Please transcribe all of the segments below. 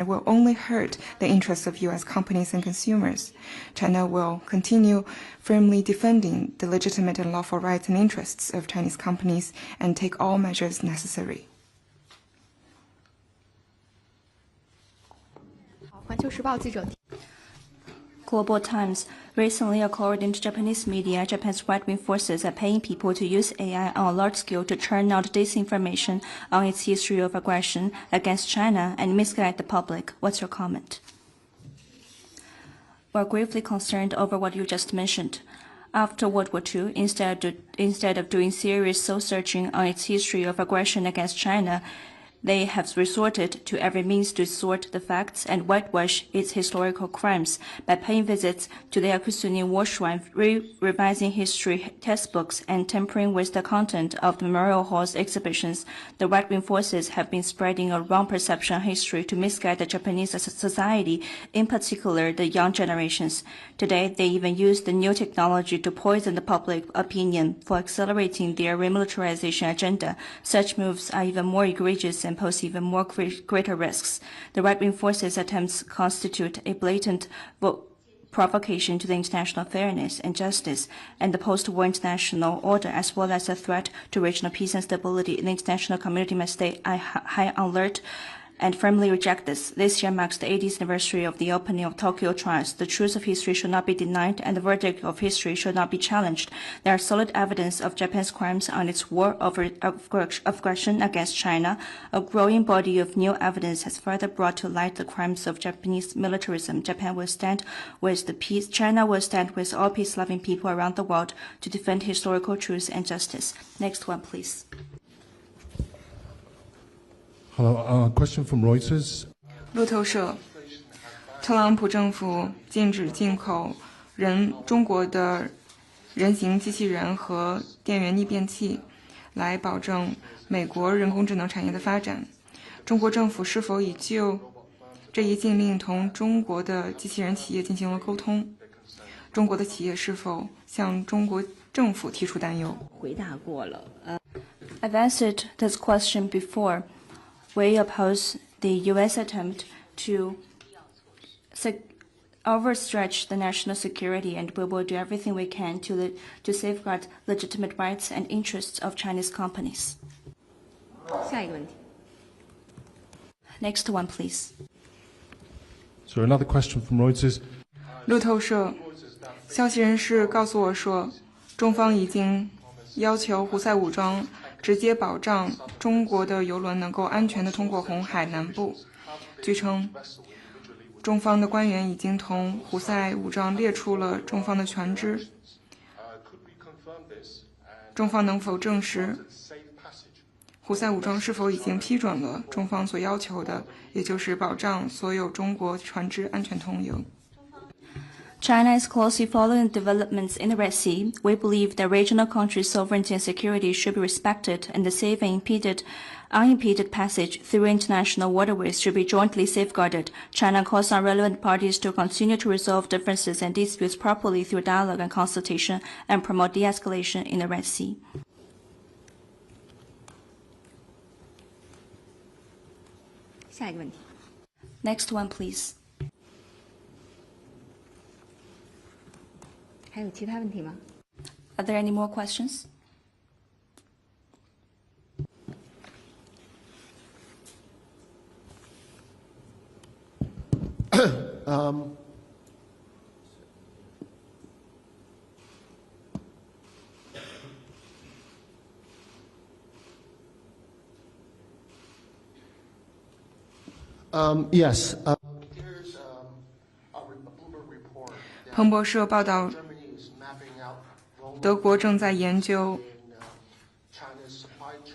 It will only hurt the interests of U.S. companies and consumers. China will continue firmly defending the legitimate and lawful rights and interests of Chinese companies and take all measures necessary. 环球时报记者 Global Times. Recently, according to Japanese media, Japan's right-wing forces are paying people to use AI on a large scale to churn out disinformation on its history of aggression against China and misguide the public. What's your comment? We're gravely concerned over what you just mentioned. After World War II, instead of doing serious soul-searching on its history of aggression against China, they have resorted to every means to distort the facts and whitewash its historical crimes by paying visits to the Yakusuni war shrine, revising history textbooks, and tampering with the content of the memorial hall's exhibitions. The right-wing forces have been spreading a wrong perception of history to misguide the Japanese society, in particular the young generations. Today, they even use the new technology to poison the public opinion for accelerating their remilitarization agenda. Such moves are even more egregious and pose even more greater risks. The right-wing forces' attempts constitute a blatant provocation to the international fairness and justice and the post-war international order, as well as a threat to regional peace and stability. The international community must stay high alert and firmly reject this. This year marks the 80th anniversary of the opening of Tokyo trials. The truth of history should not be denied, and the verdict of history should not be challenged. There are solid evidence of Japan's crimes on its war of aggression against China. A growing body of new evidence has further brought to light the crimes of Japanese militarism. China will stand with all peace-loving people around the world to defend historical truth and justice. Next one, please. Hello, question from Reuters. 路透社，特朗普政府禁止进口中国的人形机器人和电源逆变器，来保证美国人工智能产业的发展。中国政府是否已就这一禁令同中国的机器人企业进行了沟通？中国的企业是否向中国政府提出担忧？回答过了。I've answered this question before. We oppose the U.S. attempt to overstretch the national security, and we will do everything we can to safeguard legitimate rights and interests of Chinese companies. 下一个问题。 Next one, please. So another question from Reuters. 路透社，消息人士告诉我说，中方已经要求胡塞武装直接保障中国的油轮能够安全地通过红海南部。据称，中方的官员已经同胡塞武装列出了中方的全知。中方能否证实胡塞武装是否已经批准了中方所要求的，也就是保障所有中国船只安全通油？ China is closely following developments in the Red Sea. We believe that regional countries' sovereignty and security should be respected, and the safe and unimpeded passage through international waterways should be jointly safeguarded. China calls on relevant parties to continue to resolve differences and disputes properly through dialogue and consultation, and promote de-escalation in the Red Sea. 下一个问题。 Next one, please. 还有其他问题吗？ Are there any more questions? Yes. 彭博社报道，德国正在研究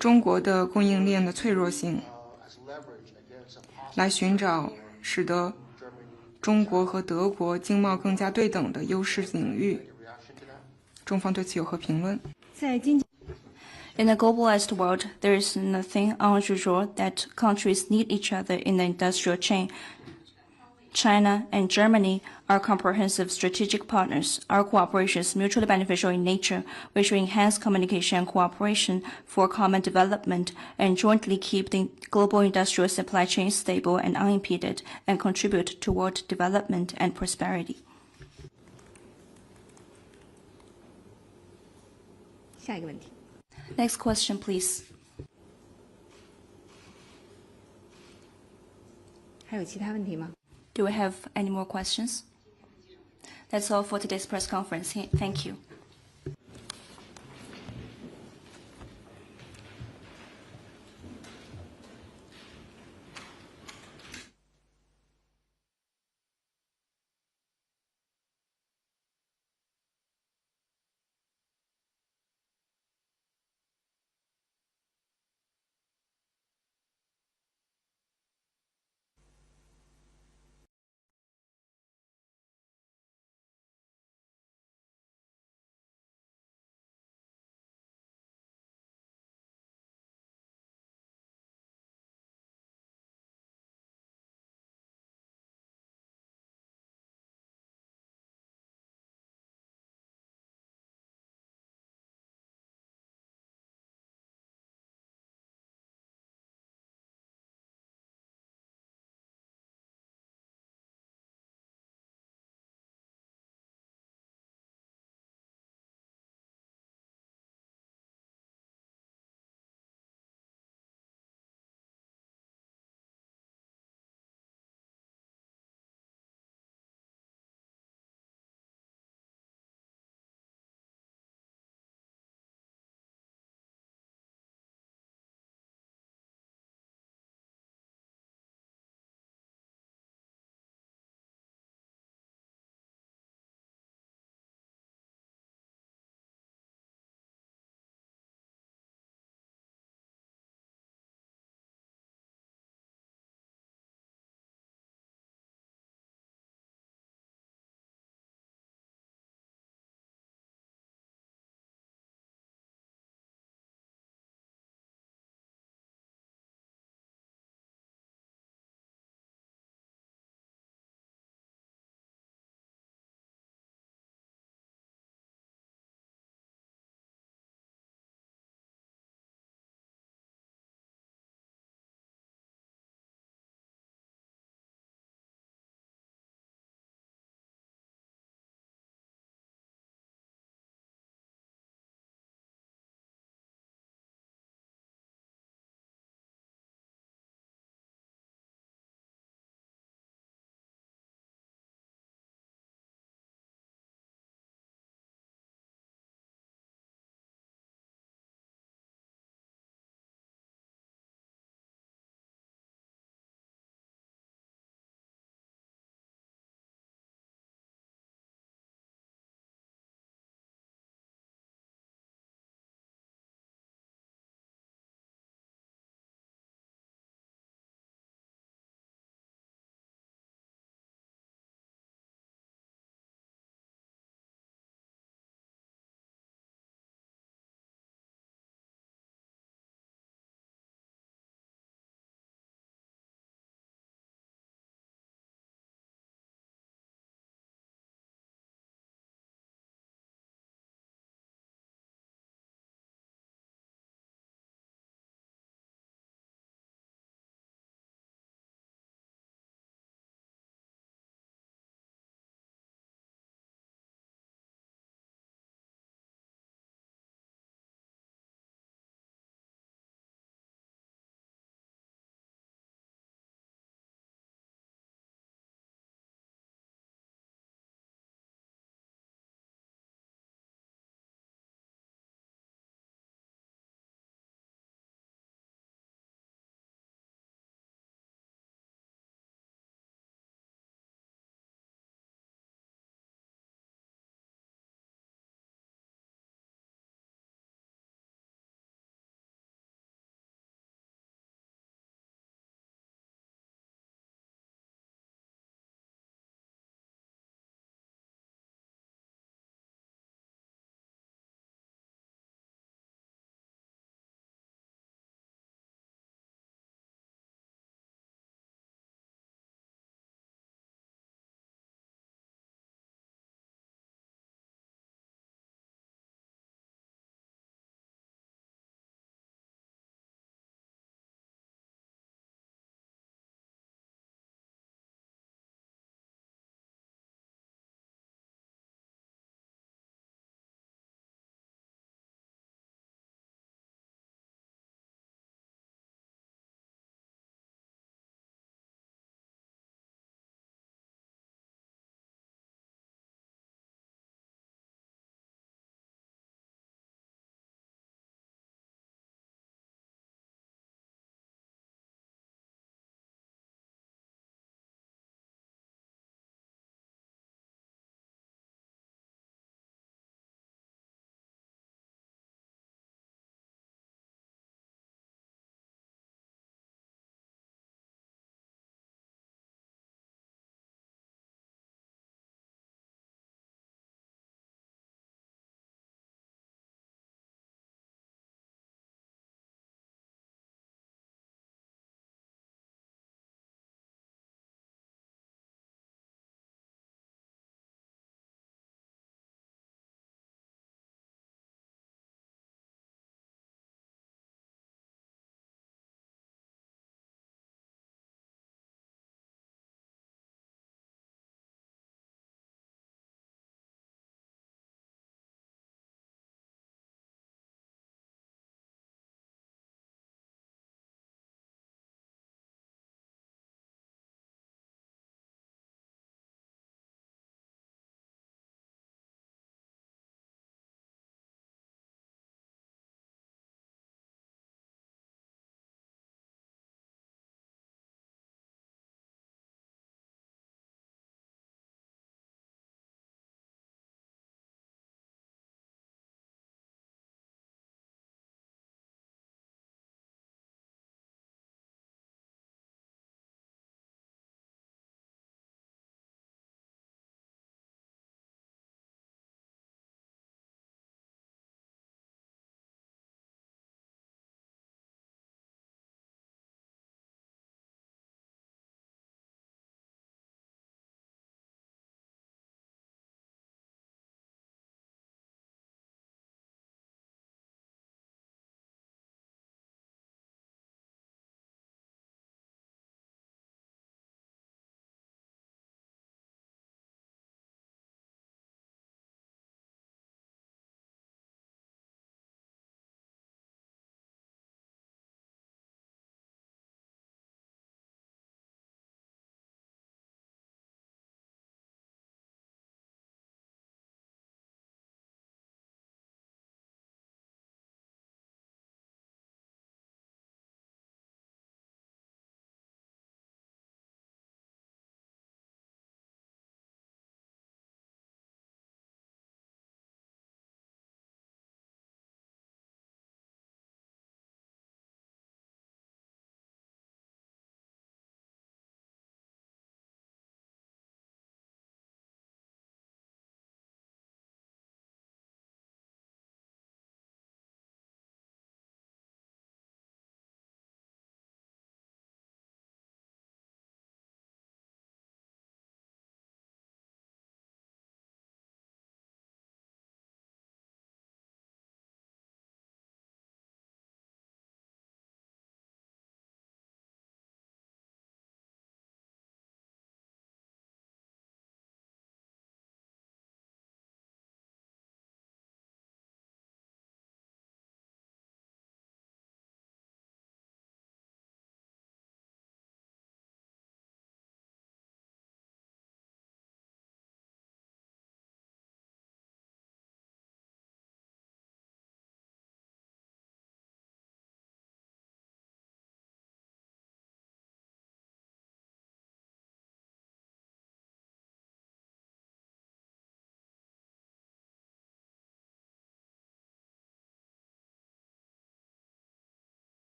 中国的供应链的脆弱性，来寻找使得中国和德国经贸更加对等的优势领域。中方对此有何评论？ 在经济 In a globalized world, there is nothing unusual that countries need each other in the industrial chain. China and Germany are comprehensive strategic partners. Our cooperation is mutually beneficial in nature. We should enhance communication and cooperation for common development and jointly keep the global industrial supply chain stable and unimpeded and contribute toward development and prosperity. 下一个问题。 Next question, please. 还有其他问题吗？ Do we have any more questions? That's all for today's press conference. Thank you.